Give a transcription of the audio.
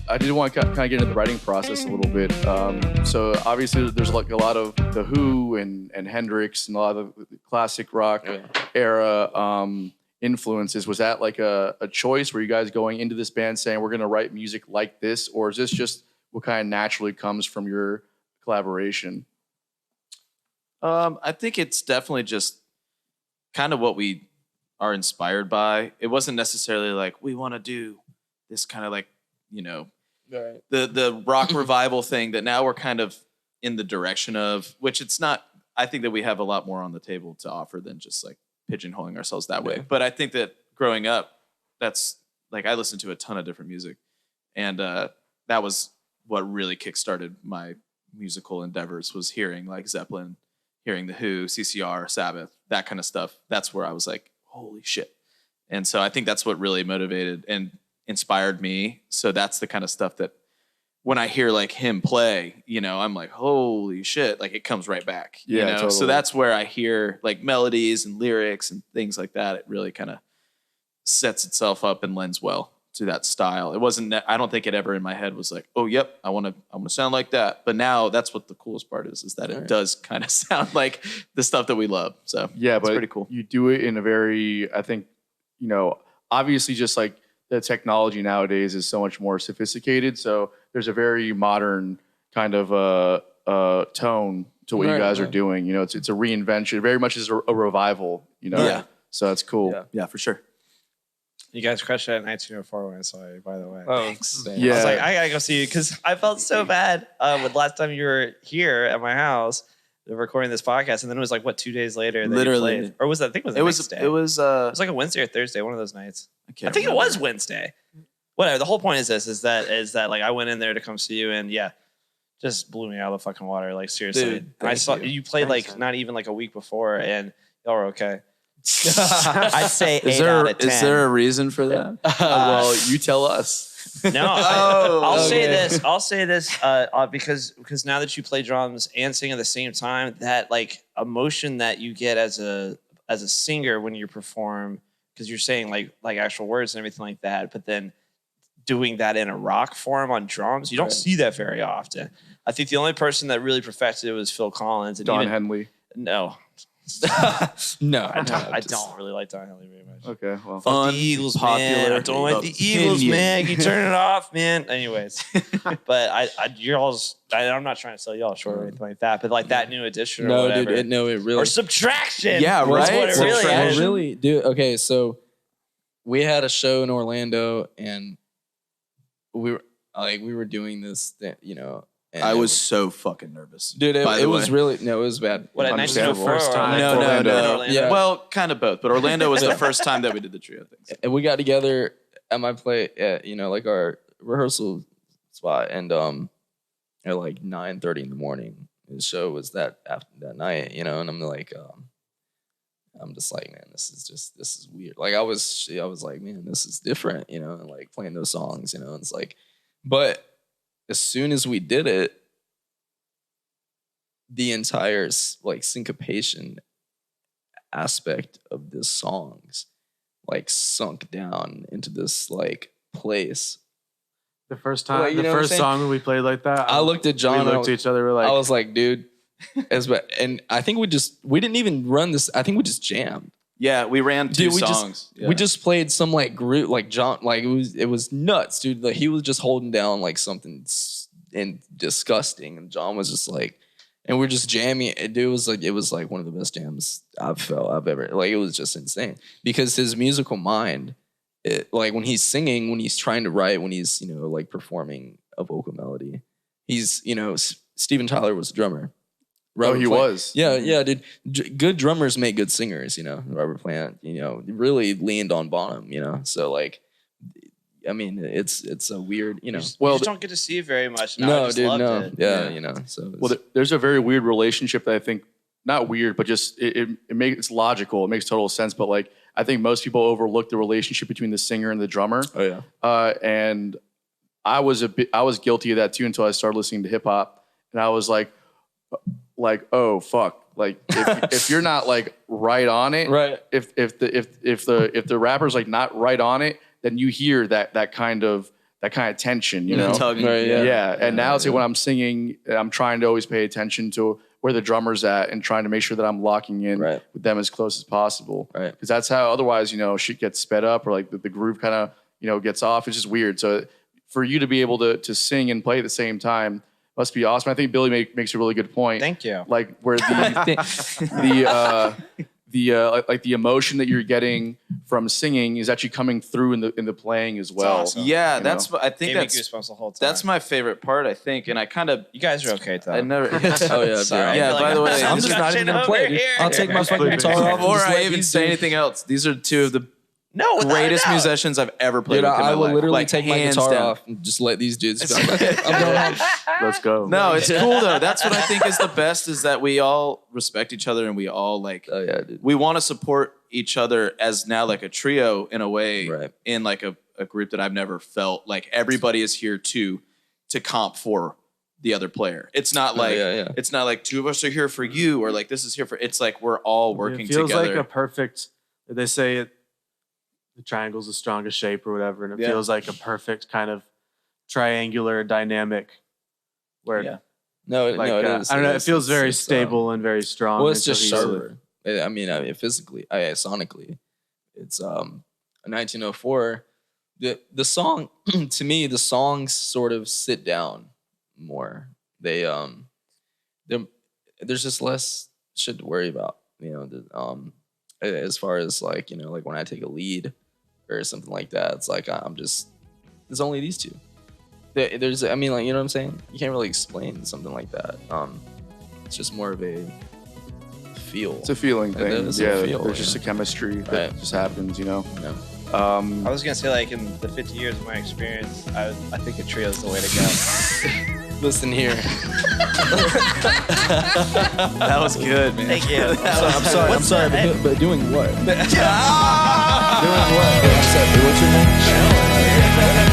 I did want to kind of get into the writing process a little bit. So obviously there's like a lot of the Who and Hendrix and a lot of the classic rock era influences. Was that like a choice? Were you guys going into this band saying we're going to write music like this, or is this just what kind of naturally comes from your collaboration? I think it's definitely just kind of what we are inspired by. It wasn't necessarily like we want to do this kind of like, you know, Right. the rock revival thing that now we're kind of in the direction of, which it's not. I think that we have a lot more on the table to offer than just like pigeonholing ourselves that way. But I think that growing up, that's like I listened to a ton of different music, and that was what really kickstarted my musical endeavors, was hearing like Zeppelin, hearing the Who, CCR, Sabbath, that kind of stuff. That's where I was like, holy shit. And so I think that's what really motivated and inspired me. So that's the kind of stuff that when I hear like him play, you know, I'm like, holy shit, like it comes right back. Yeah, you know? totally. So that's where I hear like melodies and lyrics and things like that. It really kind of sets itself up and lends well to that style. It wasn't, I don't think it ever in my head was like, oh, yep, I want to sound like that. But now that's what the coolest part is that it does kind of sound like the stuff that we love. So Yeah, it's but pretty cool. you do it in a very, I think, you know, obviously just like the technology nowadays is so much more sophisticated. So there's a very modern kind of tone to what you guys are doing. You know, it's a reinvention. Very much is a revival. You know, Yeah. So that's cool. Yeah, for sure. You guys crushed it at 1904 when I saw you, by the way. Oh, Thanks. Yeah. I was like, I gotta go see you because I felt so bad with last time you were here at my house recording this podcast, and then it was like 2 days later that Literally. you played? Or was that? I think it was the next day. It was It was like a Wednesday or Thursday, one of those nights. I I think it was Wednesday. Whatever. The whole point is that like I went in there to come see you, and yeah, just blew me out of the fucking water. Like seriously, Dude, and I saw thank you. you played Thanks, like man. not even like a week before, and y'all were okay. I'd say Is 8 there out of 10. is there a reason for that? Well, you tell us. No, Oh, I'll say okay. this. I'll say this because now that you play drums and sing at the same time, that like emotion that you get as a singer when you perform, because you're saying like actual words and everything like that, but then doing that in a rock form on drums, you don't see that very often. I think the only person that really perfected it was Phil Collins. And Don even, Henley. no, No, I don't really like Don Henley very much. Okay, well. Fuck the Eagles, man. I don't like the Eagles, man. Can you turn it off, man? Anyways, but I'm not trying to sell y'all short or anything like that, but like that new edition or no, whatever. dude, it really. Or subtraction. Yeah, That's right? what it really Well, is. really, dude. Okay, so we had a show in Orlando, and we were doing this, you know. And I it was so fucking nervous. dude. by It the was way. really it was bad. What, at Understandable. 1904? First time. No, Orlando. Yeah. Well, kind of both, but Orlando was the first time that we did the trio thing. So. And we got together at my play at, you know, like our rehearsal spot, and at like 9:30 in the morning. The show was that night, you know, and I'm like, I'm just like, man, this is weird. Like I was like, man, this is different, you know, and like playing those songs, you know, and it's like, but as soon as we did it, the entire like syncopation aspect of the songs like sunk down into this like place. The first time, Well, you the know what I'm first saying? song we played like that. I looked at John. We looked at each other. We're like, I was like, dude, and I think we didn't even run this. I think we just jammed. Yeah, we ran two Dude, we songs. we just played some like group, like John, like it was nuts, dude. Like he was just holding down like something and disgusting, and John was just like, and we're just jamming. It was like one of the best jams I've ever. Like it was just insane because his musical mind, like when he's singing, when he's trying to write, when he's, you know, like performing a vocal melody, he's, you know, Steven Tyler was a drummer. He was. Yeah, dude. Good drummers make good singers, you know. Robert Plant, you know, really leaned on Bonham, you know. So like, I mean, it's a weird, you know. You Well, just don't get to see it very much. And I No, just dude, loved no. it. Yeah, you know. So Well, there's a very weird relationship that I think, not weird, but just it's logical. It makes total sense. But like, I think most people overlook the relationship between the singer and the drummer. oh yeah. And I was guilty of that too until I started listening to hip hop, and I was like, oh fuck, like if you're not like right on it, Right. If the rapper's like not right on it, then you hear that kind of that kind of tension, you The know? tugging. Right, Yeah. And now it's like when I'm singing, I'm trying to always pay attention to where the drummer's at and trying to make sure that I'm locking in Right. with them as close as possible. Right. Because that's how otherwise, shit gets sped up or like the groove kind of, gets off. It's just weird. So for you to be able to sing and play at the same time must be awesome. I think Billy makes a really good point. Thank you. Like where the emotion that you're getting from singing is actually coming through in the playing as well. awesome. Yeah, You that's what I think. Gave me That's goosebumps the whole time. that's my favorite part. I think, and I kind of You guys are okay though. I never. Oh yeah, Sorry. Yeah, I feel by the way, I'm I'm just not discussion even gonna play, over dude. here. I'll take my fucking guitar off. and Before just I let even these say dudes- anything else, these are two of the No, without a greatest doubt. musicians I've ever played Dude, with in my I will life. literally Like, take my hands guitar down. off and just let these dudes be like, okay, I'm going home. Let's go. No, it's cool though. That's what I think is the best is that we all respect each other and we all like Oh yeah, dude. we want to support each other as now like a trio in a way Right. in like a group that I've never felt like everybody is here to comp for the other player. It's not like yeah. it's not like two of us are here for you or like this is here for it's like we're all working It feels together. like a perfect. They say it. The triangle's the strongest shape or whatever, and it Yeah. feels like a perfect kind of triangular dynamic. Where Yeah. No, it is. I don't know. It is. feels very It's, stable and very strong. Well, it's and just cohesive. sharper. I mean, physically, sonically, it's a 1904. The song to me, the songs sort of sit down more. There's just less shit to worry about. As far as like like when I take a lead or something like that, it's like there's only these two. There's I mean like you know what I'm saying. You can't really explain something like that. It's just more of a feel. It's a feeling thing. is a Yeah, feel, there's just a chemistry that Right. just happens, you know? I was gonna say, like, in the 50 years of my experience, I think a trio is the way to go. Listen here. that was good, man. Thank you. I'm sorry, but doing what? Doing what? Ah! I'm sorry, what's your name?